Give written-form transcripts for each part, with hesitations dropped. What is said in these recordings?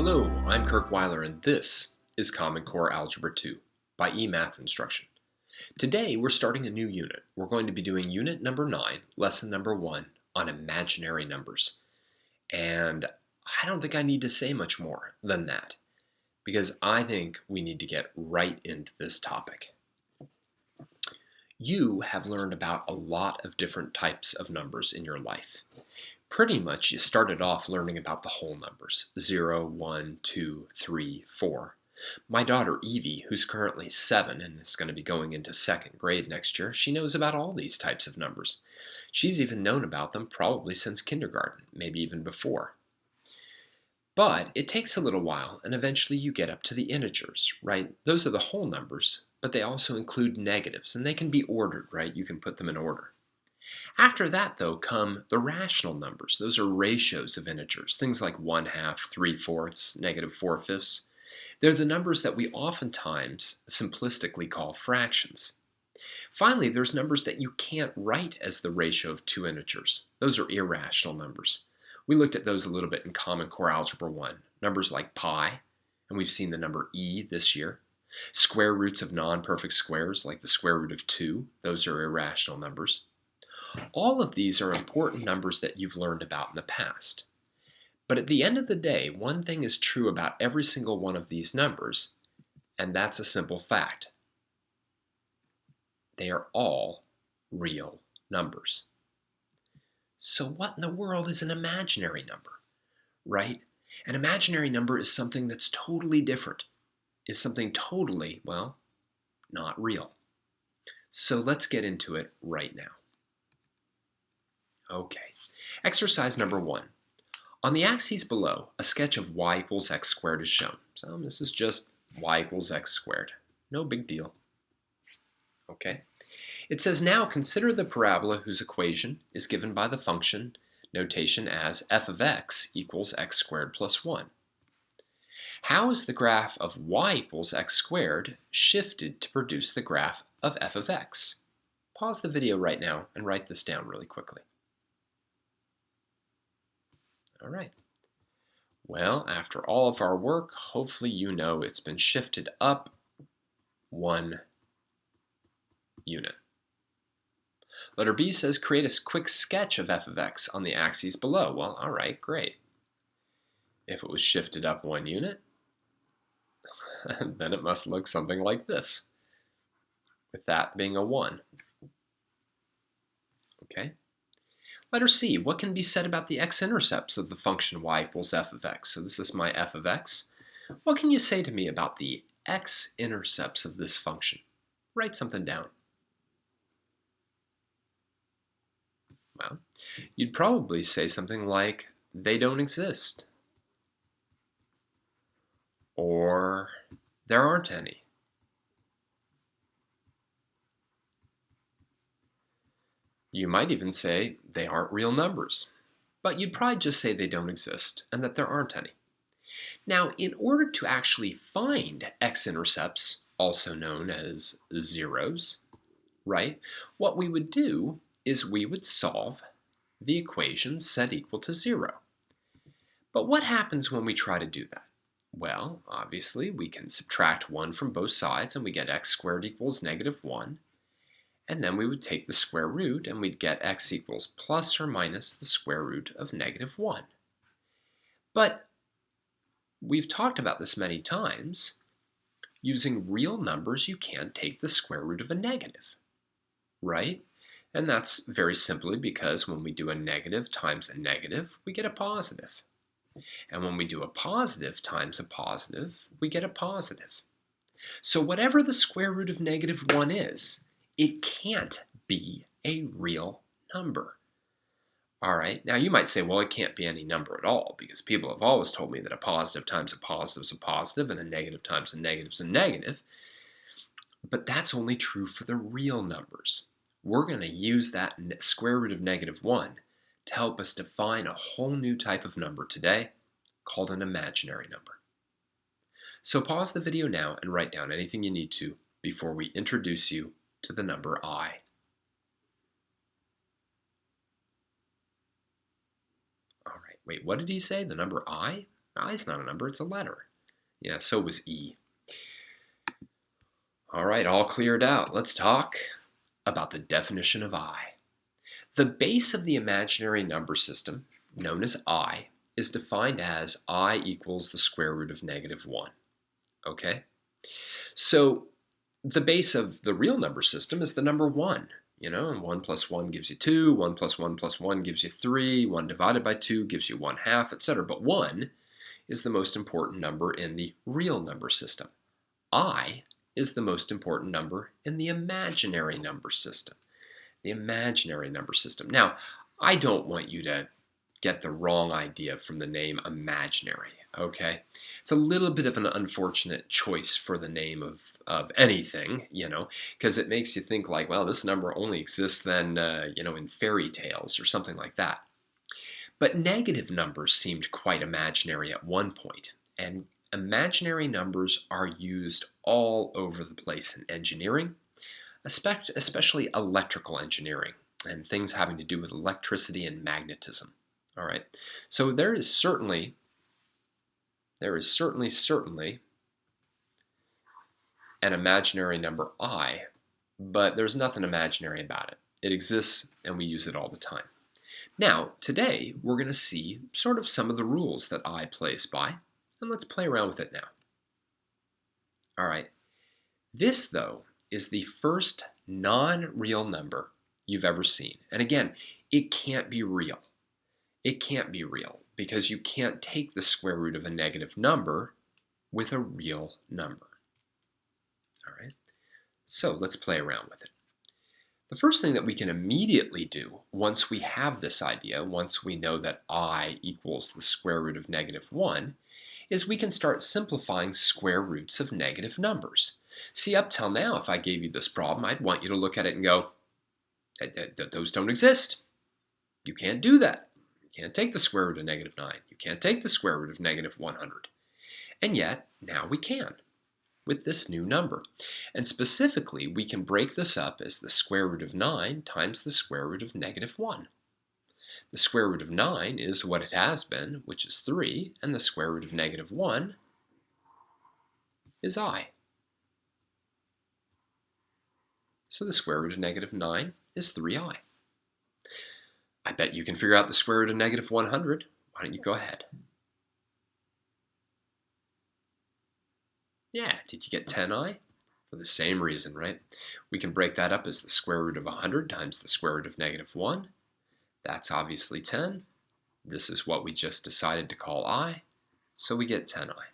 Hello, I'm Kirk Weiler, and this is Common Core Algebra 2 by eMath Instruction. Today we're starting a new unit. We're going to be doing unit number 9, lesson number 1 on imaginary numbers. And I don't think I need to say much more than that, because I think we need to get right into this topic. You have learned about a lot of different types of numbers in your life. Pretty much you started off learning about the whole numbers, 0, 1, 2, 3, 4. My daughter Evie, who's currently 7 and is going to be going into 2nd grade next year, she knows about all these types of numbers. She's even known about them probably since kindergarten, maybe even before. But it takes a little while, and eventually you get up to the integers, right? Those are the whole numbers, but they also include negatives, and they can be ordered, right? You can put them in order. After that, though, come the rational numbers. Those are ratios of integers, things like 1/2, 3/4, -4/5. They're the numbers that we oftentimes simplistically call fractions. Finally, there's numbers that you can't write as the ratio of two integers. Those are irrational numbers. We looked at those a little bit in Common Core Algebra 1. Numbers like pi, and we've seen the number e this year. Square roots of non-perfect squares, like the square root of 2. Those are irrational numbers. All of these are important numbers that you've learned about in the past. But at the end of the day, one thing is true about every single one of these numbers, and that's a simple fact. They are all real numbers. So what in the world is an imaginary number, right? An imaginary number is something that's totally different, is something totally, well, not real. So let's get into it right now. Okay, exercise number 1. On the axes below, a sketch of y equals x squared is shown. So this is just y equals x squared. No big deal. Okay. It says now consider the parabola whose equation is given by the function notation as f of x equals x squared plus 1. How is the graph of y equals x squared shifted to produce the graph of f of x? Pause the video right now and write this down really quickly. All right. Well, after all of our work, hopefully you know it's been shifted up 1 unit. Letter B says create a quick sketch of f of x on the axes below. Well, all right, great. If it was shifted up 1 unit, then it must look something like this, with that being a 1. Okay. Letter C, what can be said about the x-intercepts of the function y equals f of x? So this is my f of x. What can you say to me about the x-intercepts of this function? Write something down. Well, you'd probably say something like, they don't exist. Or, there aren't any. You might even say they aren't real numbers. But you'd probably just say they don't exist and that there aren't any. Now, in order to actually find x-intercepts, also known as zeros, right, what we would do is we would solve the equation set equal to 0. But what happens when we try to do that? Well, obviously, we can subtract 1 from both sides and we get x squared equals -1. And then we would take the square root and we'd get x equals plus or minus the square root of -1. But we've talked about this many times. Using real numbers, you can't take the square root of a negative, right? And that's very simply because when we do a negative times a negative, we get a positive. And when we do a positive times a positive, we get a positive. So whatever the square root of -1 is, it can't be a real number. All right, now you might say, well, it can't be any number at all, because people have always told me that a positive times a positive is a positive, and a negative times a negative is a negative. But that's only true for the real numbers. We're going to use that square root of -1 to help us define a whole new type of number today called an imaginary number. So pause the video now and write down anything you need to before we introduce you to the number I. All right, wait, what did he say? The number I? I is not a number, it's a letter. Yeah, so was E. All right, all cleared out. Let's talk about the definition of I. The base of the imaginary number system, known as I, is defined as I equals the square root of -1. Okay? So the base of the real number system is the number 1. And 1 plus 1 gives you 2, 1 plus 1 plus 1 gives you 3, 1 divided by 2 gives you 1/2, etc. But 1 is the most important number in the real number system. I is the most important number in the imaginary number system. The imaginary number system. Now, I don't want you to get the wrong idea from the name imaginary, okay? It's a little bit of an unfortunate choice for the name of anything, because it makes you think like, well, this number only exists then, in fairy tales or something like that. But negative numbers seemed quite imaginary at one point, and imaginary numbers are used all over the place in engineering, especially electrical engineering and things having to do with electricity and magnetism. All right. So there is certainly an imaginary number I, but there's nothing imaginary about it. It exists and we use it all the time. Now, today we're going to see sort of some of the rules that I plays by, and let's play around with it now. All right. This, though, is the first non-real number you've ever seen. And again, it can't be real. It can't be real because you can't take the square root of a negative number with a real number. All right, so let's play around with it. The first thing that we can immediately do once we have this idea, once we know that I equals the square root of -1, is we can start simplifying square roots of negative numbers. See, up till now, if I gave you this problem, I'd want you to look at it and go, those don't exist. You can't do that. You can't take the square root of -9. You can't take the square root of -100. And yet, now we can with this new number. And specifically, we can break this up as the square root of 9 times the square root of -1. The square root of 9 is what it has been, which is 3, and the square root of -1 is I. So the square root of -9 is 3i. I bet you can figure out the square root of -100. Why don't you go ahead? Yeah, did you get 10i? For the same reason, right? We can break that up as the square root of 100 times the square root of -1. That's obviously 10. This is what we just decided to call I, so we get 10i.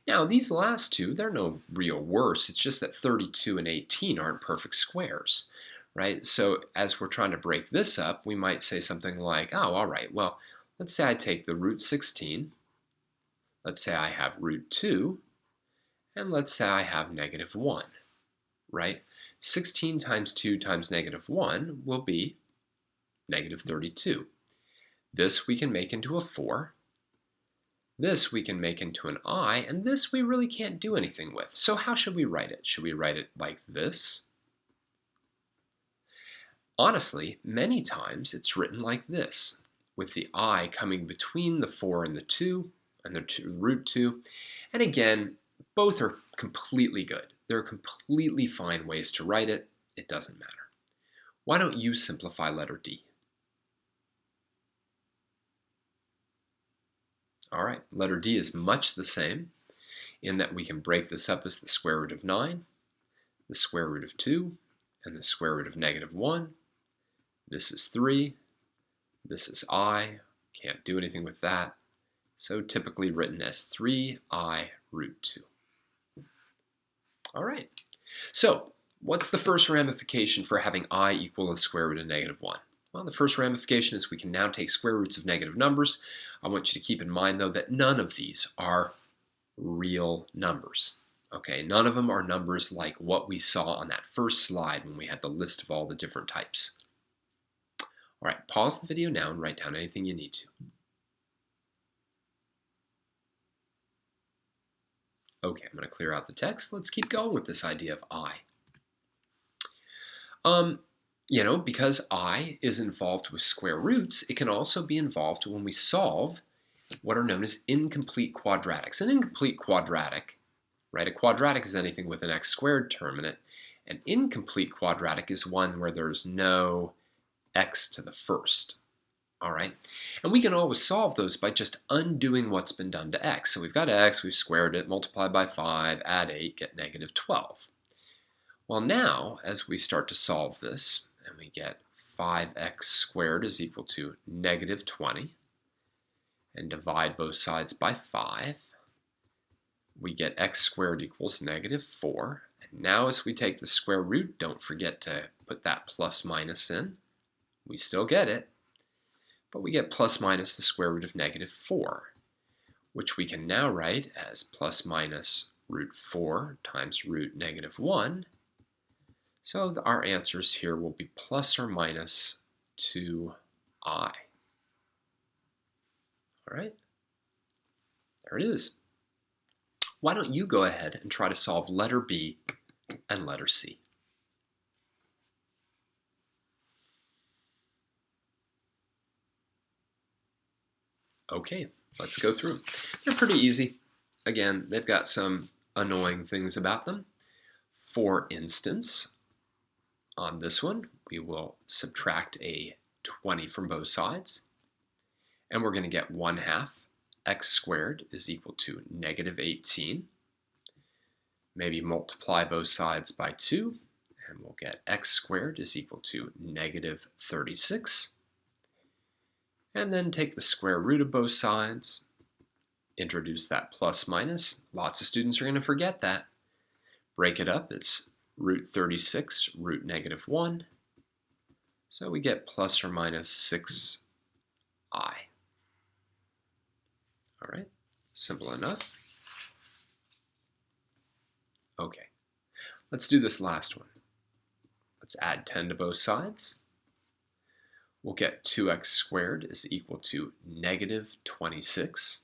Now, these last two, they're no real worse. It's just that 32 and 18 aren't perfect squares, right? So as we're trying to break this up, we might say something like, oh, all right, well, let's say I take the root 16. Let's say I have root 2. And let's say I have -1, right? 16 times 2 times -1 will be -32. This we can make into a 4. This we can make into an I, and this we really can't do anything with. So how should we write it? Should we write it like this? Honestly, many times it's written like this, with the I coming between the 4 and the 2, and the root 2. And again, both are completely good. They're completely fine ways to write it. It doesn't matter. Why don't you simplify letter D? All right, letter D is much the same in that we can break this up as the square root of 9, the square root of 2, and the square root of -1. This is 3. This is I. Can't do anything with that. So typically written as 3i root 2. All right. So what's the first ramification for having I equal the square root of -1? Well, the first ramification is we can now take square roots of negative numbers. I want you to keep in mind, though, that none of these are real numbers. Okay, none of them are numbers like what we saw on that first slide when we had the list of all the different types. All right, pause the video now and write down anything you need to. Okay, I'm going to clear out the text. Let's keep going with this idea of I. Because I is involved with square roots, it can also be involved when we solve what are known as incomplete quadratics. An incomplete quadratic, right? A quadratic is anything with an x squared term in it. An incomplete quadratic is one where there's no x to the first. All right, and we can always solve those by just undoing what's been done to x. So we've got x, we've squared it, multiplied by 5, add 8, get negative 12. Well, now, as we start to solve this, and we get 5x squared is equal to negative 20, and divide both sides by 5, we get x squared equals negative 4. And now as we take the square root, don't forget to put that plus minus in. We still get it. But we get plus minus the square root of negative 4, which we can now write as plus minus root 4 times root negative 1. So our answers here will be plus or minus 2i. All right, there it is. Why don't you go ahead and try to solve letter B and letter C? Okay, let's go through them. They're pretty easy. Again, they've got some annoying things about them. For instance, on this one, we will subtract a 20 from both sides, and we're going to get 1/2 x squared is equal to negative 18. Maybe multiply both sides by 2, and we'll get x squared is equal to negative 36. And then take the square root of both sides, introduce that plus minus. Lots of students are going to forget that. Break it up as root 36, root negative 1. So we get plus or minus 6i. All right, simple enough. Okay, let's do this last one. Let's add 10 to both sides. We'll get 2x squared is equal to negative 26.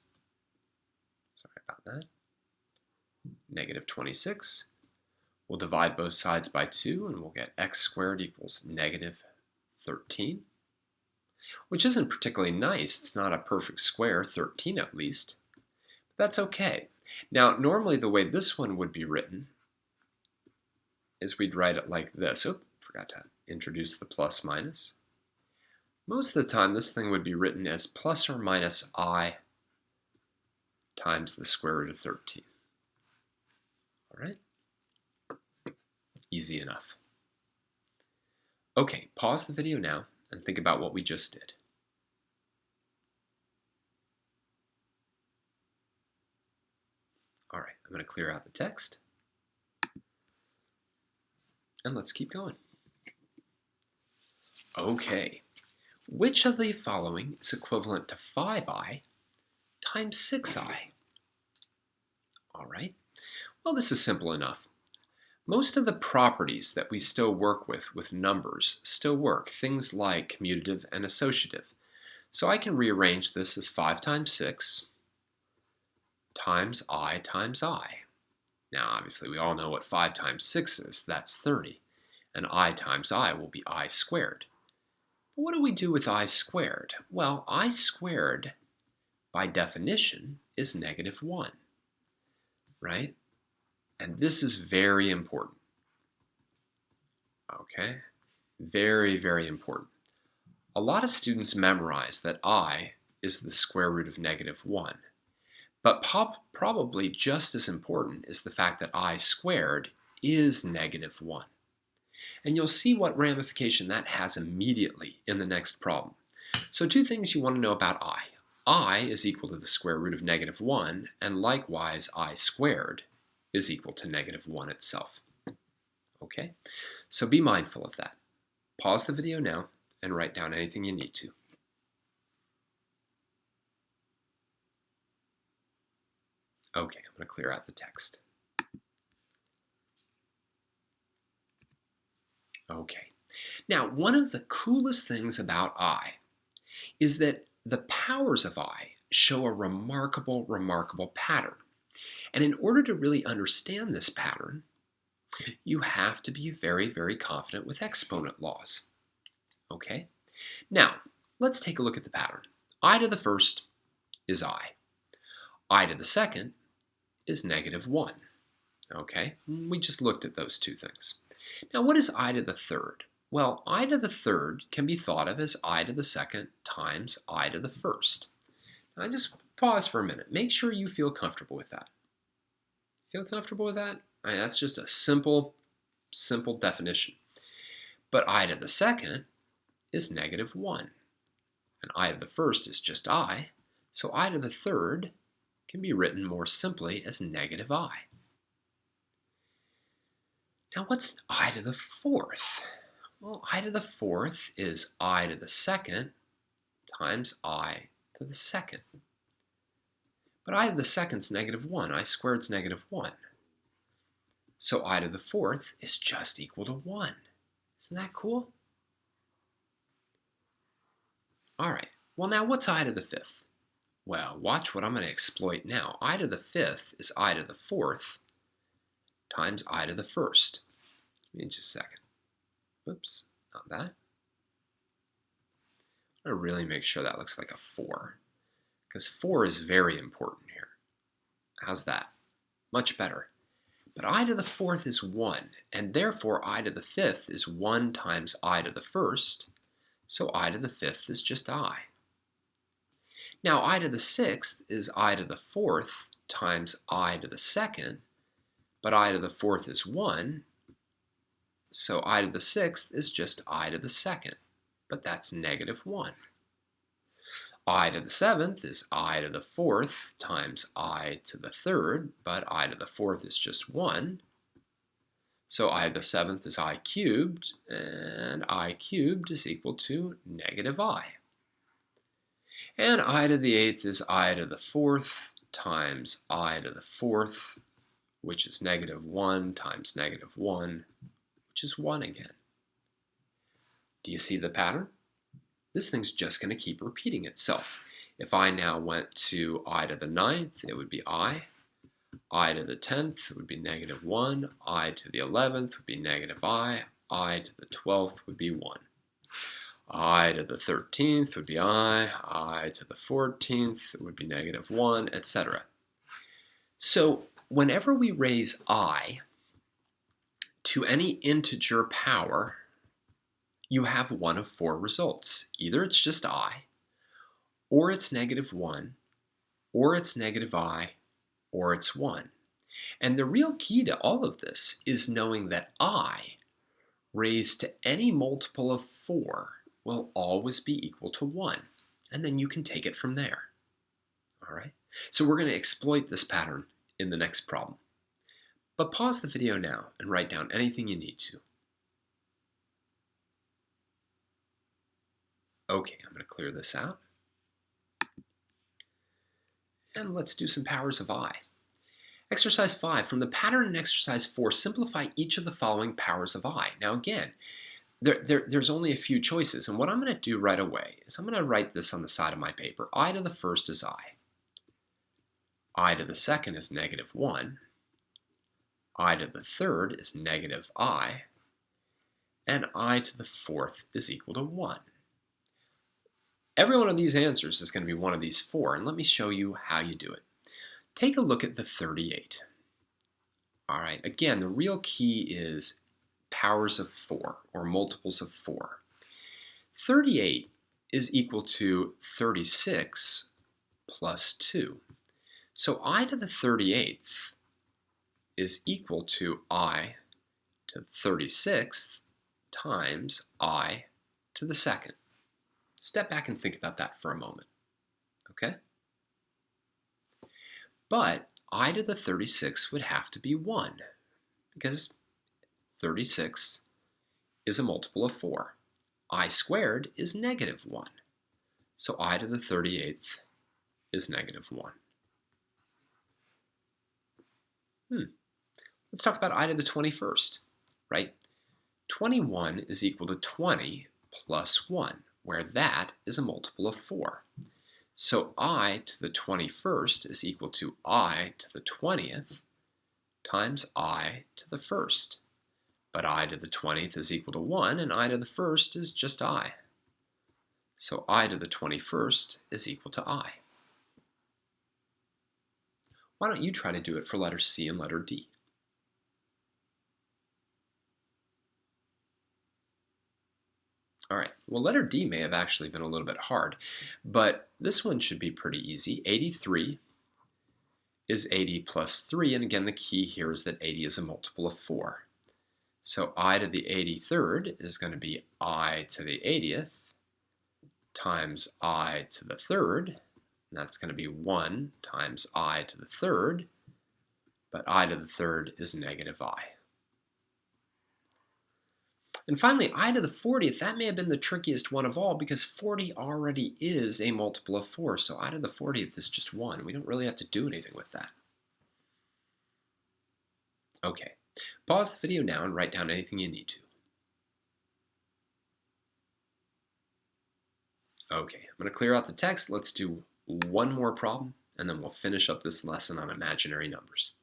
Sorry about that. Negative 26. We'll divide both sides by 2, and we'll get x squared equals negative 13, which isn't particularly nice. It's not a perfect square, 13 at least. But that's okay. Now, normally the way this one would be written is we'd write it like this. Oh, forgot to introduce the plus minus. Most of the time, this thing would be written as plus or minus I times the square root of 13. All right? Easy enough. Okay, pause the video now and think about what we just did. All right, I'm going to clear out the text. And let's keep going. Okay. Which of the following is equivalent to 5i times 6i? All right, well, this is simple enough. Most of the properties that we still work with numbers still work, things like commutative and associative. So I can rearrange this as 5 times 6 times I times I. Now, obviously, we all know what 5 times 6 is. That's 30. And I times I will be I squared. What do we do with I squared? Well, I squared, by definition, is negative 1, right? And this is very important, okay? Very, very important. A lot of students memorize that I is the square root of negative 1, but probably just as important is the fact that I squared is negative 1. And you'll see what ramification that has immediately in the next problem. So 2 things you want to know about I. I is equal to the square root of negative 1, and likewise I squared is equal to negative 1 itself. Okay, so be mindful of that. Pause the video now and write down anything you need to. Okay, I'm going to clear out the text. Okay, now one of the coolest things about I is that the powers of I show a remarkable, remarkable pattern. And in order to really understand this pattern, you have to be very, very confident with exponent laws. Okay, now let's take a look at the pattern. I to the first, is I to the second is negative 1. Okay, we just looked at those two things. Now what is I to the third? Well, I to the third can be thought of as I to the second times I to the first. Now just pause for a minute. Make sure you feel comfortable with that. Feel comfortable with that? That's just a simple definition. But I to the second is negative 1. And I to the first is just I. So I to the third can be written more simply as negative I. Now what's I to the fourth? Well, I to the fourth is I to the second times I to the second. But I to the second's negative 1. I squared's negative 1. So I to the fourth is just equal to 1. Isn't that cool? All right, well now what's I to the fifth? Well, watch what I'm going to exploit now. I to the fifth is I to the fourth times I to the first. Give me just a second. Oops, not that. I'm going to really make sure that looks like a 4, because 4 is very important here. How's that? Much better. But I to the fourth is 1, and therefore I to the fifth is 1 times I to the first, so I to the fifth is just I. Now I to the sixth is I to the fourth times I to the second, but I to the fourth is 1, so I to the sixth is just I to the second, but that's negative 1. I to the seventh is I to the fourth times I to the third, but I to the fourth is just 1. So I to the seventh is I cubed, and I cubed is equal to negative I. And I to the eighth is I to the fourth times I to the fourth, which is negative 1 times negative 1, which is 1 again. Do you see the pattern? This thing's just going to keep repeating itself. If I now went to I to the ninth, it would be I to the 10th would be negative 1, I to the 11th would be negative I to the 12th would be 1. I to the 13th would be I to the 14th would be negative 1, etc. So whenever we raise I to any integer power, you have one of 4 results. Either it's just I, or it's negative 1, or it's negative I, or it's 1. And the real key to all of this is knowing that I raised to any multiple of 4 will always be equal to 1. And then you can take it from there. All right? So we're going to exploit this pattern in the next problem. But pause the video now and write down anything you need to. Okay, I'm going to clear this out. And let's do some powers of I. Exercise 5. From the pattern in exercise 4, simplify each of the following powers of I. Now again, there's only a few choices, and what I'm going to do right away is I'm going to write this on the side of my paper. I to the first is I to the second is negative 1, I to the third is negative I, and I to the fourth is equal to 1. Every one of these answers is going to be one of these 4, and let me show you how you do it. Take a look at the 38. All right, again, the real key is powers of 4, or multiples of 4. 38 is equal to 36 plus 2. So I to the 38th is equal to I to the 36th times I to the second. Step back and think about that for a moment, okay? But I to the 36th would have to be 1, because 36 is a multiple of 4. I squared is negative 1. So I to the 38th is negative 1. Let's talk about I to the 21st, right? 21 is equal to 20 plus 1, where that is a multiple of 4. So I to the 21st is equal to I to the 20th times I to the 1st. But I to the 20th is equal to 1, and I to the 1st is just I. So I to the 21st is equal to I. Why don't you try to do it for letter C and letter D? All right, well, letter D may have actually been a little bit hard, but this one should be pretty easy. 83 is 80 plus 3, and again, the key here is that 80 is a multiple of 4. So I to the 83rd is going to be I to the 80th times I to the 3rd, and that's going to be 1 times I to the 3rd, but I to the 3rd is negative I. And finally, I to the 40th, that may have been the trickiest one of all because 40 already is a multiple of 4. So I to the 40th is just 1. We don't really have to do anything with that. Okay, pause the video now and write down anything you need to. Okay, I'm going to clear out the text. Let's do one more problem, and then we'll finish up this lesson on imaginary numbers.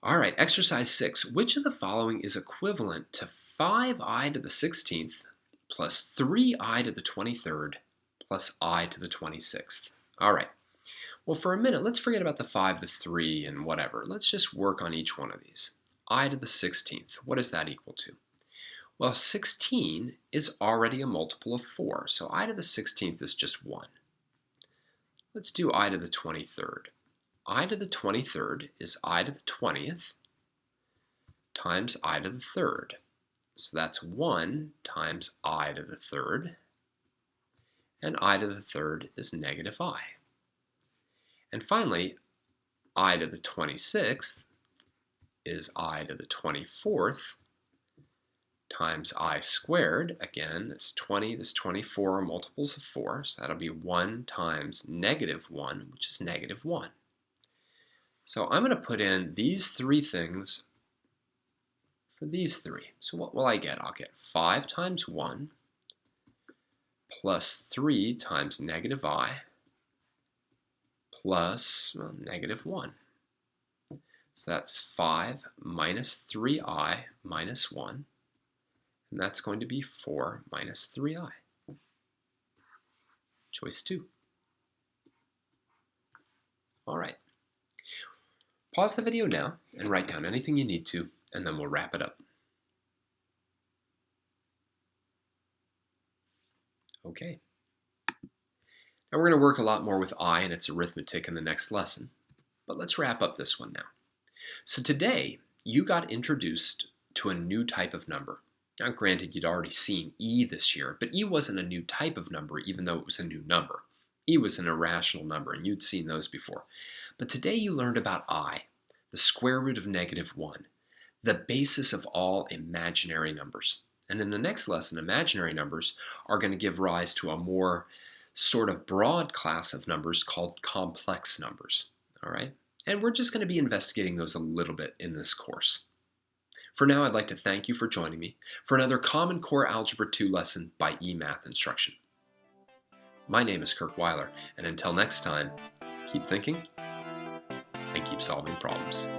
All right, exercise 6. Which of the following is equivalent to 5i to the 16th plus 3i to the 23rd plus I to the 26th? All right, well, for a minute, let's forget about the 5, the 3, and whatever. Let's just work on each one of these. I to the 16th, what is that equal to? Well, 16 is already a multiple of 4, so I to the 16th is just 1. Let's do I to the 23rd. I to the 23rd is I to the 20th times I to the 3rd. So that's 1 times I to the 3rd, and I to the 3rd is negative I. And finally, I to the 26th is I to the 24th times I squared. Again, this 20, this 24 are multiples of 4, so that'll be 1 times negative 1, which is negative 1. So I'm going to put in these three things for these three. So what will I get? I'll get 5 times 1 plus 3 times negative I plus negative 1. So that's 5 minus 3i minus 1, and that's going to be 4 minus 3i. Choice 2. All right. Pause the video now and write down anything you need to, and then we'll wrap it up. Okay. Now we're going to work a lot more with I and its arithmetic in the next lesson, but let's wrap up this one now. So today, you got introduced to a new type of number. Now granted, you'd already seen E this year, but E wasn't a new type of number even though it was a new number. E was an irrational number, and you'd seen those before. But today you learned about I, the square root of negative 1, the basis of all imaginary numbers. And in the next lesson, imaginary numbers are going to give rise to a more sort of broad class of numbers called complex numbers. All right? And we're just going to be investigating those a little bit in this course. For now, I'd like to thank you for joining me for another Common Core Algebra 2 lesson by eMath Instruction. My name is Kirk Weiler, and until next time, keep thinking and keep solving problems.